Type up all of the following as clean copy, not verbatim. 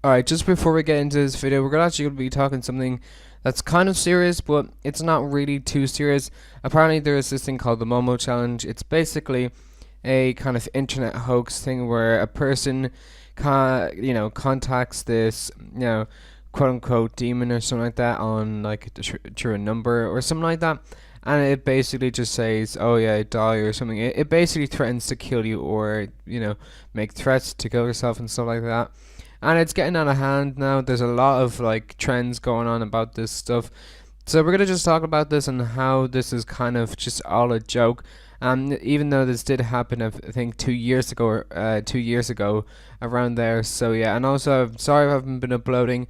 Alright, just before we get into this video, we're actually going to be talking something that's kind of serious, but it's not really too serious. Apparently there is this thing called the Momo challenge. It's basically a kind of internet hoax thing where a person contacts this, quote unquote demon or something like that on like through a number or something like that. And it basically just says, oh yeah, die or something. It basically threatens to kill you or, make threats to kill yourself and stuff like that. And it's getting out of hand now. There's a lot of like trends going on about this stuff. So we're gonna just talk about this and how this is kind of just all a joke. Even though this did happen, I think 2 years ago, or 2 years ago, around there. So yeah, and also sorry I haven't been uploading,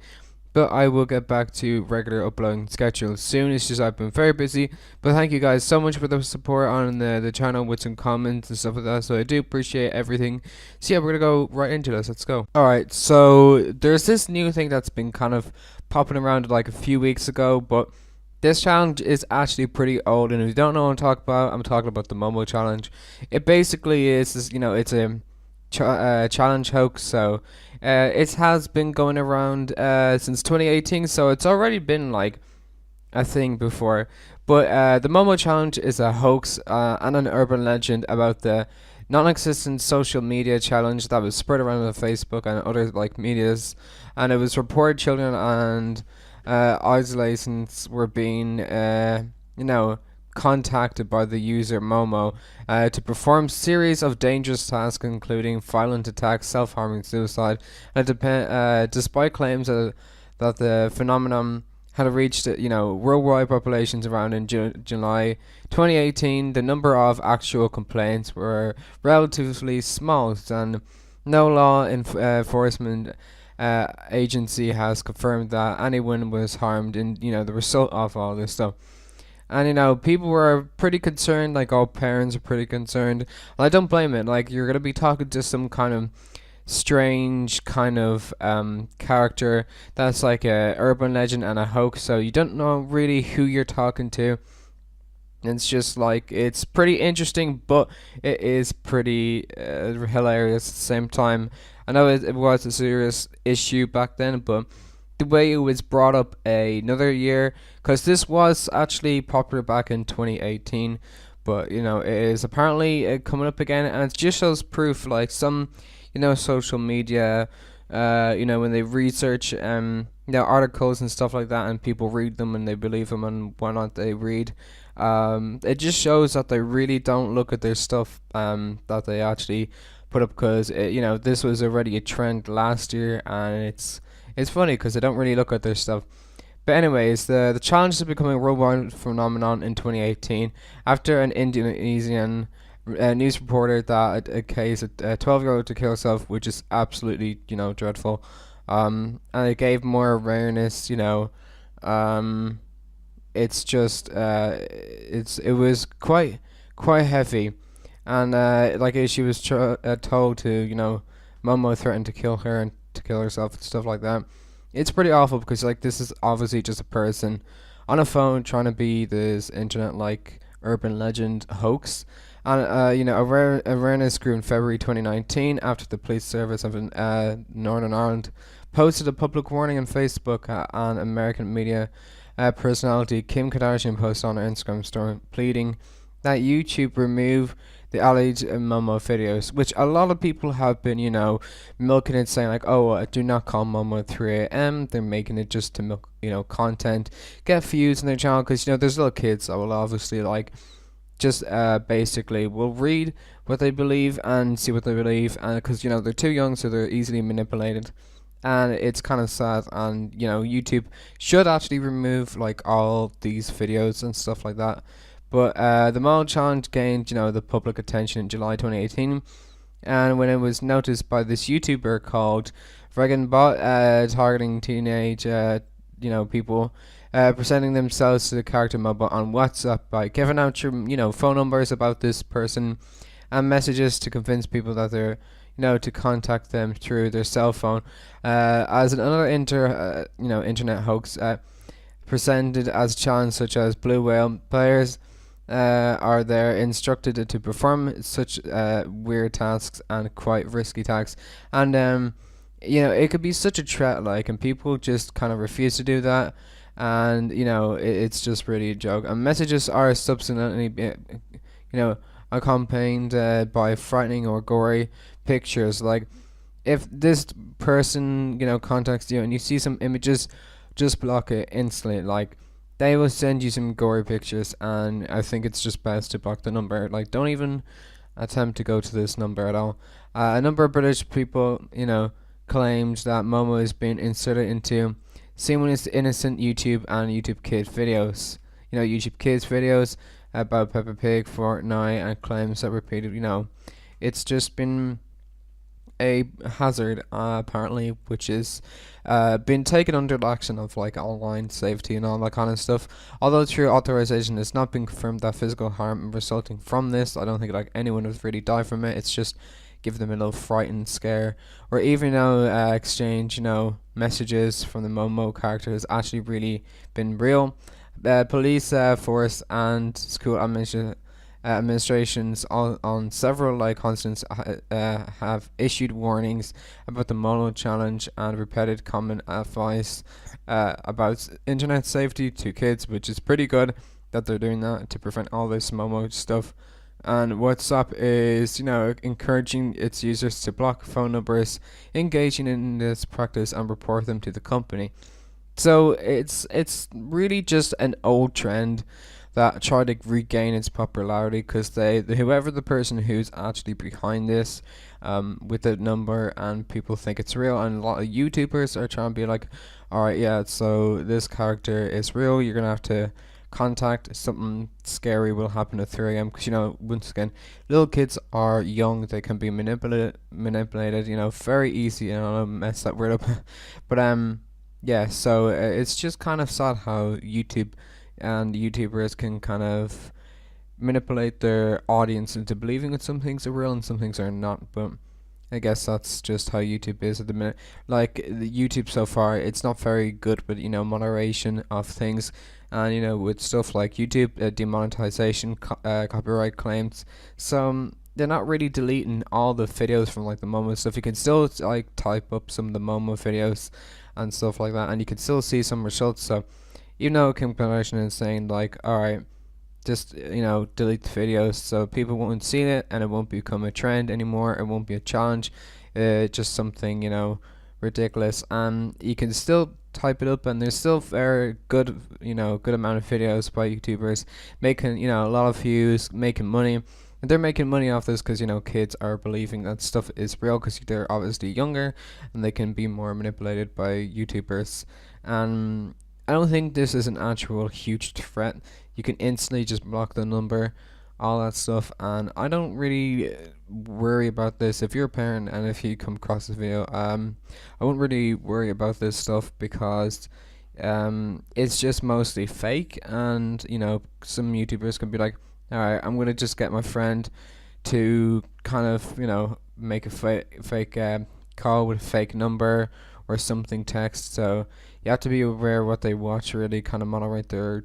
but I will get back to regular uploading schedule soon. It's just I've been very busy. But thank you guys so much for the support on the channel with some comments and stuff like that. So I do appreciate everything. So yeah, we're gonna go right into this. Let's go. Alright, so there's this new thing that's been kind of popping around like a few weeks ago, but this challenge is actually pretty old, and if you don't know what I'm talking about the Momo challenge. It basically is, it's a challenge hoax. So it has been going around since 2018, so it's already been like a thing before. But the Momo challenge is a hoax and an urban legend about the non-existent social media challenge that was spread around on Facebook and other like medias, and it was reported children and adolescents were being contacted by the user Momo to perform series of dangerous tasks, including violent attacks, self-harming, suicide. And despite claims that the phenomenon had reached worldwide populations around in July 2018, the number of actual complaints were relatively small, and no law enforcement agency has confirmed that anyone was harmed in the result of all this stuff. And people were pretty concerned, like all parents are pretty concerned. And I don't blame it. Like, you're gonna be talking to some kind of strange kind of character that's like a urban legend and a hoax, so you don't know really who you're talking to. It's just like, it's pretty interesting, but it is pretty hilarious at the same time. I know it was a serious issue back then, but the way it was brought up another year, because this was actually popular back in 2018, but it is apparently coming up again, and it just shows proof. Like some social media, when they research articles and stuff like that, and people read them and they believe them and whatnot they read, it just shows that they really don't look at their stuff that they actually put up, because this was already a trend last year, and it's funny because they don't really look at their stuff. But anyways, the challenge is becoming a worldwide phenomenon in 2018 after an Indonesian news reporter that a case a 12-year-old to kill herself, which is absolutely dreadful. And it gave more awareness. It's just it was quite heavy, and like she was told to Momo threatened to kill her and to kill herself and stuff like that. It's pretty awful, because like this is obviously just a person on a phone trying to be this internet like urban legend hoax. And awareness grew in February 2019 after the police service of Northern Ireland posted a public warning on Facebook, and American media personality Kim Kardashian posted on her Instagram story pleading that YouTube remove the alleged Momo videos, which a lot of people have been, milking it, saying like, oh, do not call Momo at 3 a.m. They're making it just to milk, content, get views on their channel, because there's little kids that will obviously like just basically will read what they believe and see what they believe, and because they're too young, so they're easily manipulated. And it's kind of sad, and YouTube should actually remove like all these videos and stuff like that. But the Momo challenge gained the public attention in July 2018, and when it was noticed by this YouTuber called Bot, targeting teenage people, presenting themselves to the character Momo on WhatsApp by giving out phone numbers about this person and messages to convince people that they're to contact them through their cell phone. As another internet hoax presented as challenge, such as Blue Whale players are there instructed to perform such weird tasks and quite risky tasks. And it could be such a threat, like, and people just kind of refuse to do that, and it's just really a joke. And messages are subsequently, accompanied by frightening or gory pictures. Like, if this person, contacts you and you see some images, just block it instantly. Like, they will send you some gory pictures, and I think it's just best to block the number. Like, don't even attempt to go to this number at all. A number of British people, claimed that Momo is being inserted into seemingly innocent YouTube and YouTube Kids videos. YouTube Kids videos about Peppa Pig, Fortnite, and claims that repeated. It's just been a hazard, apparently, which is been taken under the action of like online safety and all that kind of stuff. Although through authorization, it's not been confirmed that physical harm resulting from this. I don't think like anyone has really died from it. It's just give them a little frightened scare, or even exchange messages from the Momo character has actually really been real. Police force and school administrations on several like instances have issued warnings about the Momo challenge and repeated common advice about internet safety to kids, which is pretty good that they're doing that to prevent all this Momo stuff. And WhatsApp is, encouraging its users to block phone numbers engaging in this practice and report them to the company. So it's really just an old trend that tried to regain its popularity, because whoever the person who's actually behind this, with the number, and people think it's real, and a lot of YouTubers are trying to be like, alright, yeah, so this character is real, you're gonna have to contact, something scary will happen at 3 a.m. because once again, little kids are young, they can be manipulated, very easy, and I'll mess that word up. But yeah, so it's just kind of sad how YouTube and YouTubers can kind of manipulate their audience into believing that some things are real and some things are not. But I guess that's just how YouTube is at the minute. Like, the YouTube so far, it's not very good with moderation of things, and with stuff like YouTube demonetization, copyright claims. So they're not really deleting all the videos from like the Momo stuff. You can still like type up some of the Momo videos and stuff like that, and you can still see some results. So even though Kim Kardashian is saying like, alright, just delete the videos so people won't see it and it won't become a trend anymore, it won't be a challenge, just something ridiculous, and you can still type it up, and there's still very good good amount of videos by YouTubers making a lot of views, making money. And they're making money off this because kids are believing that stuff is real, because they're obviously younger and they can be more manipulated by YouTubers. And I don't think this is an actual huge threat. You can instantly just block the number, all that stuff, and I don't really worry about this. If you're a parent and if you come across this video, I wouldn't really worry about this stuff, because it's just mostly fake, and some YouTubers can be like, alright, I'm gonna just get my friend to kind of make a fake call with a fake number or something text. So you have to be aware what they watch, really kind of moderate their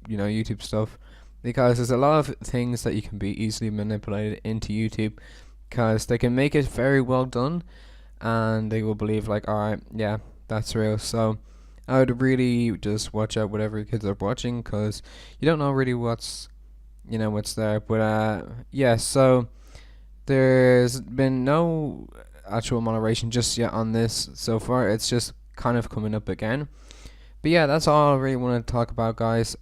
YouTube stuff, because there's a lot of things that you can be easily manipulated into YouTube, because they can make it very well done and they will believe like, alright, yeah, that's real. So I would really just watch out whatever your kids are watching, because you don't know really what's there. But yeah, so there's been no actual moderation just yet on this so far. It's just kind of coming up again. But yeah, that's all I really want to talk about, guys.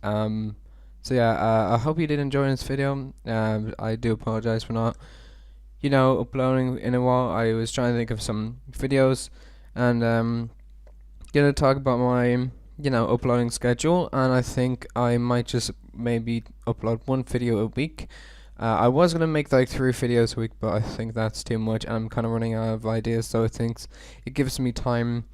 So yeah, I hope you did enjoy this video. I do apologize for not uploading in a while. I was trying to think of some videos, and gonna talk about my uploading schedule, and I think I might just maybe upload one video a week. I was gonna make like 3 videos a week, but I think that's too much, and I'm kind of running out of ideas, so I think it gives me time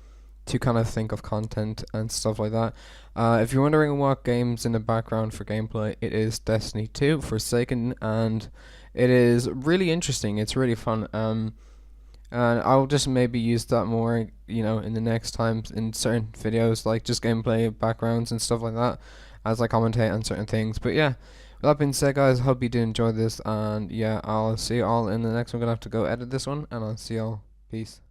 to kind of think of content and stuff like that. If you're wondering what game's in the background for gameplay, it is Destiny 2 Forsaken, and it is really interesting. It's really fun. And I'll just maybe use that more, in the next times in certain videos, like just gameplay backgrounds and stuff like that, as I commentate on certain things. But yeah, with that being said, guys, I hope you did enjoy this, and yeah, I'll see you all in the next one. I'm gonna have to go edit this one, and I'll see y'all. Peace.